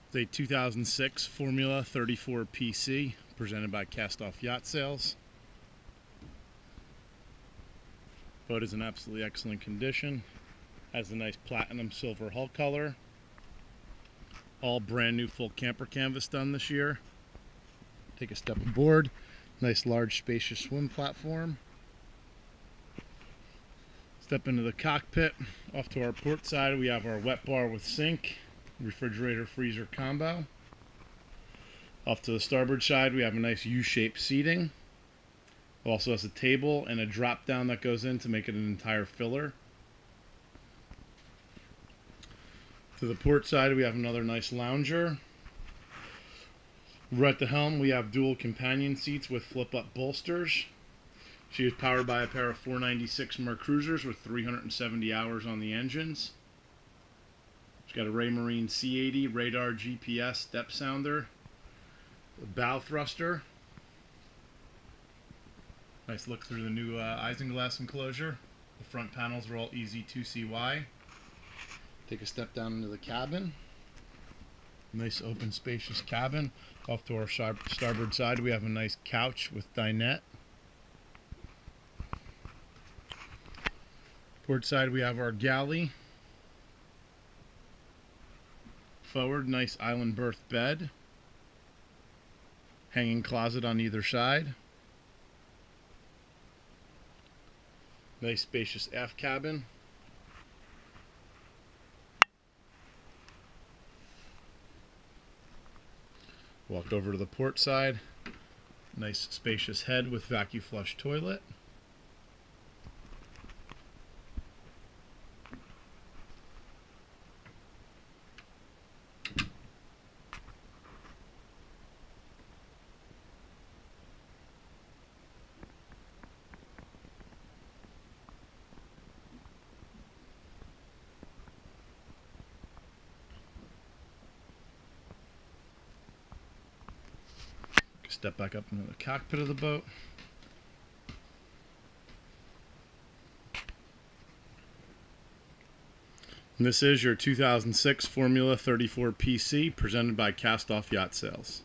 It's a 2006 Formula 34 PC presented by Cast Off Yacht Sales. Boat is in absolutely excellent condition. Has a nice platinum silver hull color. All brand new full camper canvas done this year. Take a step aboard. Nice large spacious swim platform. Step into the cockpit. Off to our port side we have our wet bar with sink, refrigerator freezer combo. Off to the starboard side we have a nice U-shaped seating. It also has a table and a drop down that goes in to make it an entire filler. To the port side we have another nice lounger. Right at the helm we have dual companion seats with flip up bolsters. She is powered by a pair of 496 Mercruisers with 370 hours on the engines. She's got a Raymarine C80 radar GPS depth sounder, a bow thruster. Nice look through the new isinglass enclosure. The front panels are all easy 2CY. Take a step down into the cabin. Nice open spacious cabin. Off to our starboard side we have a nice couch with dinette. Port side we have our galley. Forward, nice island berth bed. Hanging closet on either side. Nice spacious aft cabin. Walk over to the port side. Nice spacious head with vacuum flush toilet. Step back up into the cockpit of the boat. And this is your 2006 Formula 34 PC presented by Cast Off Yacht Sales.